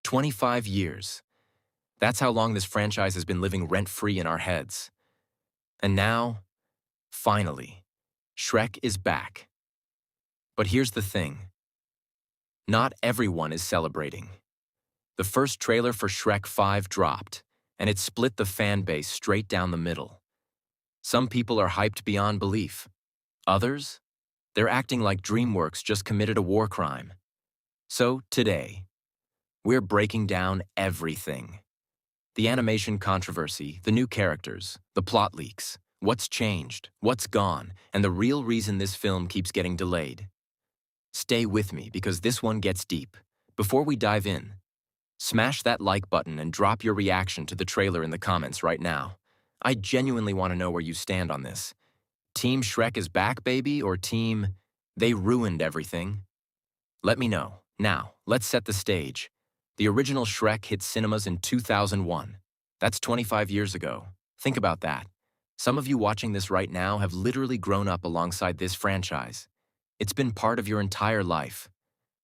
25 years. That's how long this franchise has been living rent-free in our heads. And now, finally, Shrek is back. But here's the thing. Not everyone is celebrating. The first trailer for Shrek 5 dropped, and it split the fan base straight down the middle. Some people are hyped beyond belief. Others? They're acting like DreamWorks just committed a war crime. So, today, we're breaking down everything. The animation controversy, the new characters, the plot leaks, what's changed, what's gone, and the real reason this film keeps getting delayed. Stay with me because this one gets deep. Before we dive in, smash that like button and drop your reaction to the trailer in the comments right now. I genuinely want to know where you stand on this. Team Shrek is back, baby, or team they ruined everything? Let me know. Now, let's set the stage. The original Shrek hit cinemas in 2001. That's 25 years ago. Think about that. Some of you watching this right now have literally grown up alongside this franchise. It's been part of your entire life.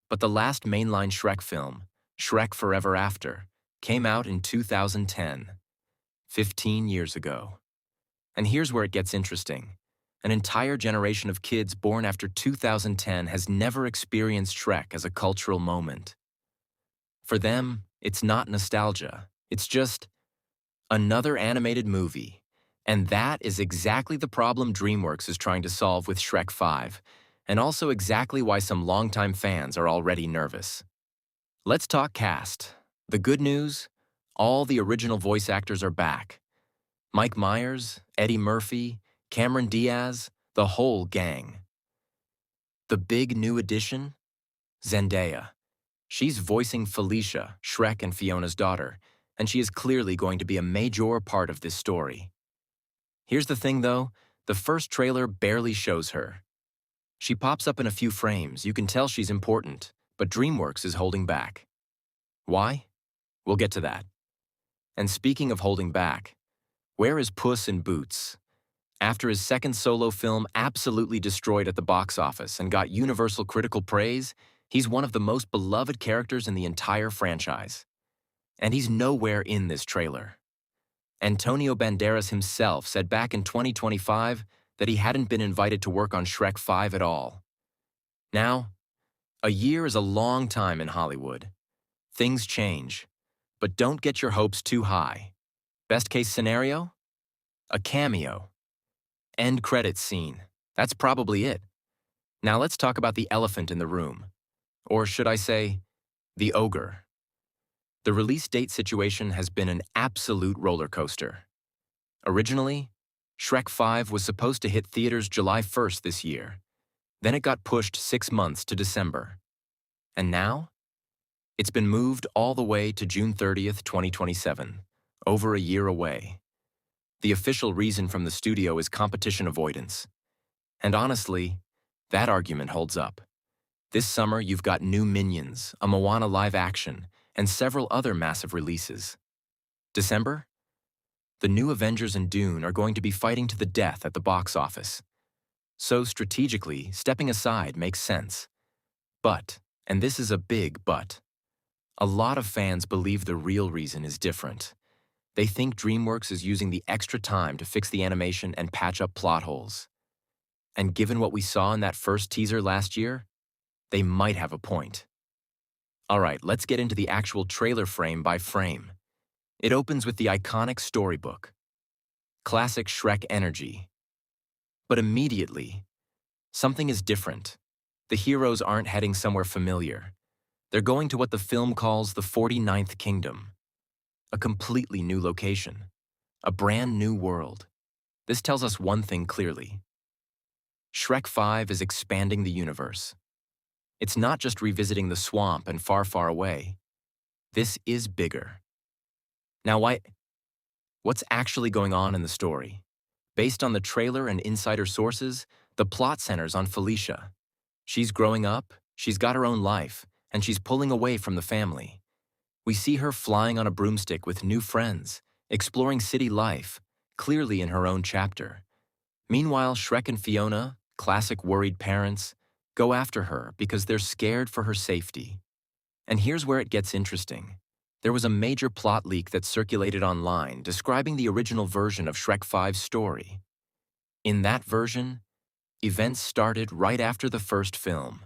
But the last mainline Shrek film, Shrek Forever After, came out in 2010, 15 years ago. And here's where it gets interesting. An entire generation of kids born after 2010 has never experienced Shrek as a cultural moment. For them, it's not nostalgia. It's just another animated movie. And that is exactly the problem DreamWorks is trying to solve with Shrek 5, and also exactly why some longtime fans are already nervous. Let's talk cast. The good news? All the original voice actors are back. Mike Myers, Eddie Murphy, Cameron Diaz, the whole gang. The big new addition? Zendaya. She's voicing Felicia, Shrek and Fiona's daughter, and she is clearly going to be a major part of this story. Here's the thing, though. The first trailer barely shows her. She pops up in a few frames. You can tell she's important, but DreamWorks is holding back. Why? We'll get to that. And speaking of holding back, where is Puss in Boots? After his second solo film absolutely destroyed at the box office and got universal critical praise, he's one of the most beloved characters in the entire franchise. And he's nowhere in this trailer. Antonio Banderas himself said back in 2025 that he hadn't been invited to work on Shrek 5 at all. Now, a year is a long time in Hollywood. Things change, but don't get your hopes too high. Best case scenario? A cameo. End credits scene. That's probably it. Now let's talk about the elephant in the room. Or should I say, the ogre. The release date situation has been an absolute roller coaster. Originally, Shrek 5 was supposed to hit theaters July 1st this year. Then it got pushed 6 months to December. And now? It's been moved all the way to June 30th, 2027, over a year away. The official reason from the studio is competition avoidance. And honestly, that argument holds up. This summer, you've got new Minions, a Moana live action, and several other massive releases. December? The new Avengers and Dune are going to be fighting to the death at the box office. So strategically, stepping aside makes sense. But, and this is a big but, a lot of fans believe the real reason is different. They think DreamWorks is using the extra time to fix the animation and patch up plot holes. And given what we saw in that first teaser last year, they might have a point. All right, let's get into the actual trailer frame by frame. It opens with the iconic storybook. Classic Shrek energy. But immediately, something is different. The heroes aren't heading somewhere familiar. They're going to what the film calls the 49th Kingdom. A completely new location. A brand new world. This tells us one thing clearly. Shrek 5 is expanding the universe. It's not just revisiting the swamp and far, far away. This is bigger. Now, what's actually going on in the story? Based on the trailer and insider sources, the plot centers on Felicia. She's growing up, she's got her own life, and she's pulling away from the family. We see her flying on a broomstick with new friends, exploring city life, clearly in her own chapter. Meanwhile, Shrek and Fiona, classic worried parents, go after her because they're scared for her safety. And here's where it gets interesting. there was a major plot leak that circulated online describing the original version of Shrek 5's story. In that version, events started right after the first film.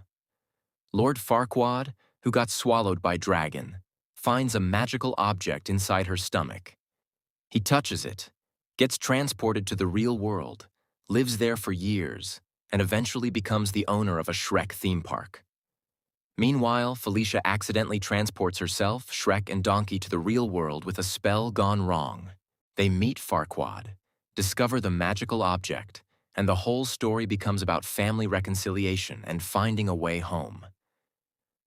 Lord Farquaad, who got swallowed by dragon, finds a magical object inside her stomach. He touches it, gets transported to the real world, lives there for years, and eventually becomes the owner of a Shrek theme park. Meanwhile, Felicia accidentally transports herself, Shrek, and Donkey to the real world with a spell gone wrong. They meet Farquaad, discover the magical object, and the whole story becomes about family reconciliation and finding a way home.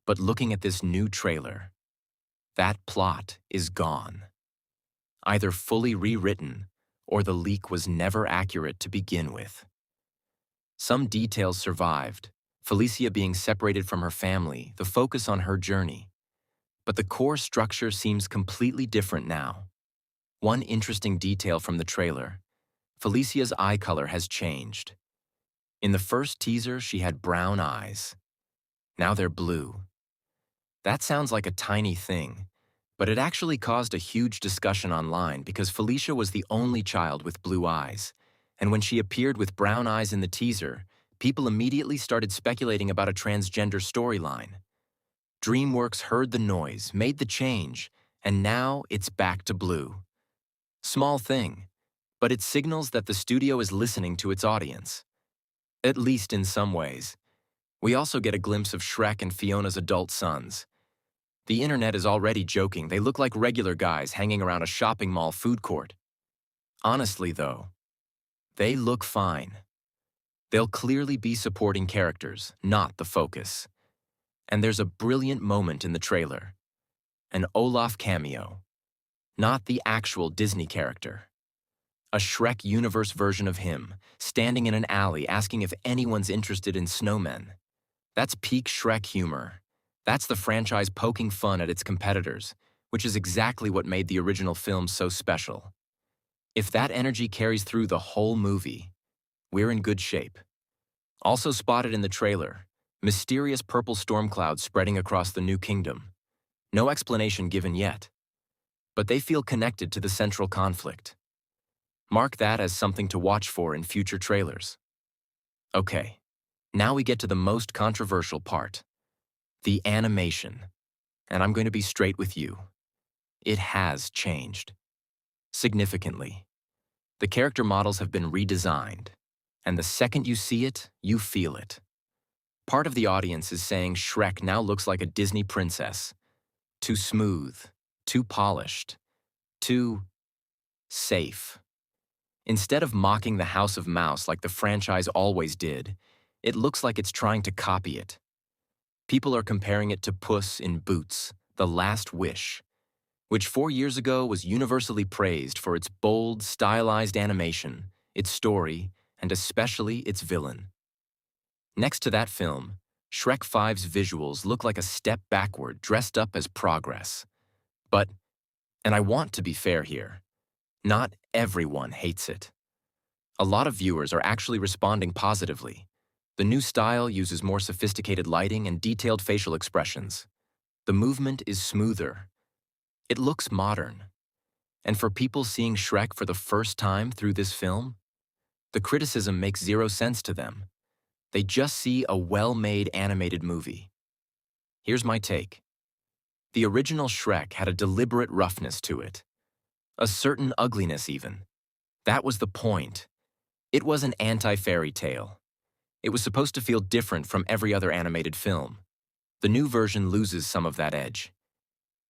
But looking at this new trailer, that plot is gone. Either fully rewritten, or the leak was never accurate to begin with. Some details survived, Felicia being separated from her family, the focus on her journey. But the core structure seems completely different now. One interesting detail from the trailer: Felicia's eye color has changed. In the first teaser, she had brown eyes. Now they're blue. That sounds like a tiny thing, but it actually caused a huge discussion online because Felicia was the only child with blue eyes, and when she appeared with brown eyes in the teaser, people immediately started speculating about a transgender storyline. DreamWorks heard the noise, made the change, and now it's back to blue. Small thing, but it signals that the studio is listening to its audience. At least in some ways. We also get a glimpse of Shrek and Fiona's adult sons. The internet is already joking they look like regular guys hanging around a shopping mall food court. Honestly, though, they look fine. They'll clearly be supporting characters, not the focus. And there's a brilliant moment in the trailer. An Olaf cameo. Not the actual Disney character. A Shrek universe version of him, standing in an alley asking if anyone's interested in snowmen. That's peak Shrek humor. That's the franchise poking fun at its competitors, which is exactly what made the original film so special. If that energy carries through the whole movie, we're in good shape. Also spotted in the trailer, mysterious purple storm clouds spreading across the New Kingdom. No explanation given yet, but they feel connected to the central conflict. Mark that as something to watch for in future trailers. Okay, now we get to the most controversial part. The animation. And I'm going to be straight with you. It has changed. Significantly. The character models have been redesigned, and the second you see it, you feel it. Part of the audience is saying Shrek now looks like a Disney princess. Too smooth, too polished, too safe. Instead of mocking the House of Mouse like the franchise always did, it looks like it's trying to copy it. People are comparing it to Puss in Boots, The Last Wish, which 4 years ago was universally praised for its bold, stylized animation, its story, and especially its villain. Next to that film, Shrek 5's visuals look like a step backward dressed up as progress. But, and I want to be fair here, not everyone hates it. A lot of viewers are actually responding positively. The new style uses more sophisticated lighting and detailed facial expressions. The movement is smoother. It looks modern. And for people seeing Shrek for the first time through this film, the criticism makes zero sense to them. They just see a well-made animated movie. Here's my take. The original Shrek had a deliberate roughness to it. A certain ugliness even. That was the point. It was an anti-fairy tale. It was supposed to feel different from every other animated film. The new version loses some of that edge.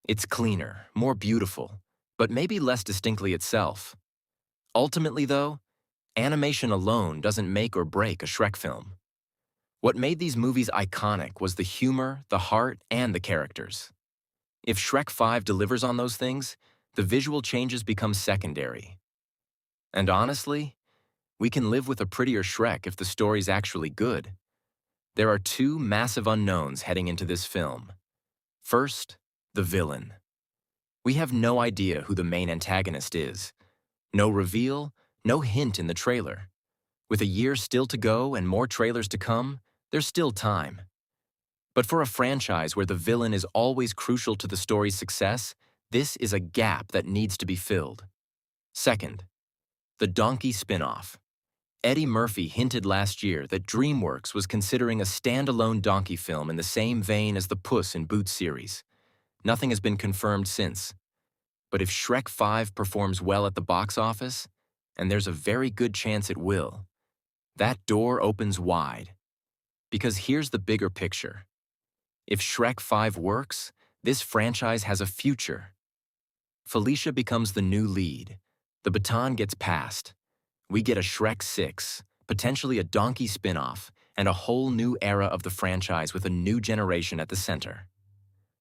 It's cleaner, more beautiful, but maybe less distinctly itself. Ultimately, though, animation alone doesn't make or break a Shrek film. What made these movies iconic was the humor, the heart, and the characters. If Shrek 5 delivers on those things, the visual changes become secondary. And honestly, we can live with a prettier Shrek if the story's actually good. There are two massive unknowns heading into this film. First, the villain. We have no idea who the main antagonist is. No reveal, no hint in the trailer. With a year still to go and more trailers to come, there's still time. But for a franchise where the villain is always crucial to the story's success, This is a gap that needs to be filled. Second, the Donkey spin-off. Eddie Murphy hinted last year that DreamWorks was considering a standalone Donkey film in the same vein as the Puss in Boots series. Nothing has been confirmed since. But if Shrek 5 performs well at the box office, and there's a very good chance it will, that door opens wide. Because here's the bigger picture. If Shrek 5 works, this franchise has a future. Felicia becomes the new lead. The baton gets passed. We get a Shrek 6, potentially a Donkey spin-off, and a whole new era of the franchise with a new generation at the center.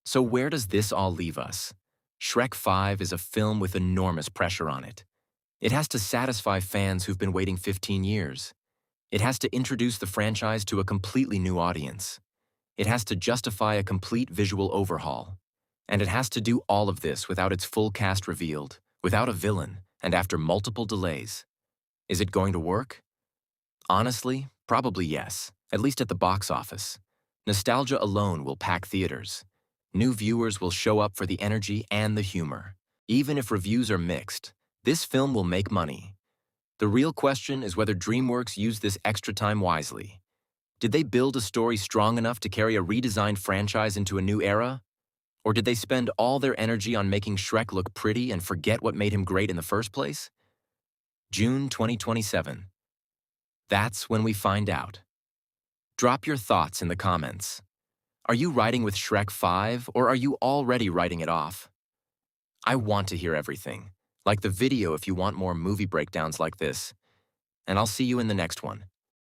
So where does this all leave us? Shrek 5 is a film with enormous pressure on it. It has to satisfy fans who've been waiting 15 years. It has to introduce the franchise to a completely new audience. It has to justify a complete visual overhaul. And it has to do all of this without its full cast revealed, without a villain, and after multiple delays. Is it going to work? Honestly, probably yes, at least at the box office. Nostalgia alone will pack theaters. New viewers will show up for the energy and the humor. Even if reviews are mixed, this film will make money. The real question is whether DreamWorks used this extra time wisely. Did they build a story strong enough to carry a redesigned franchise into a new era? Or did they spend all their energy on making Shrek look pretty and forget what made him great in the first place? June 2027. That's when we find out. Drop your thoughts in the comments. Are you riding with Shrek 5, or are you already writing it off? I want to hear everything. Like the video if you want more movie breakdowns like this. And I'll see you in the next one.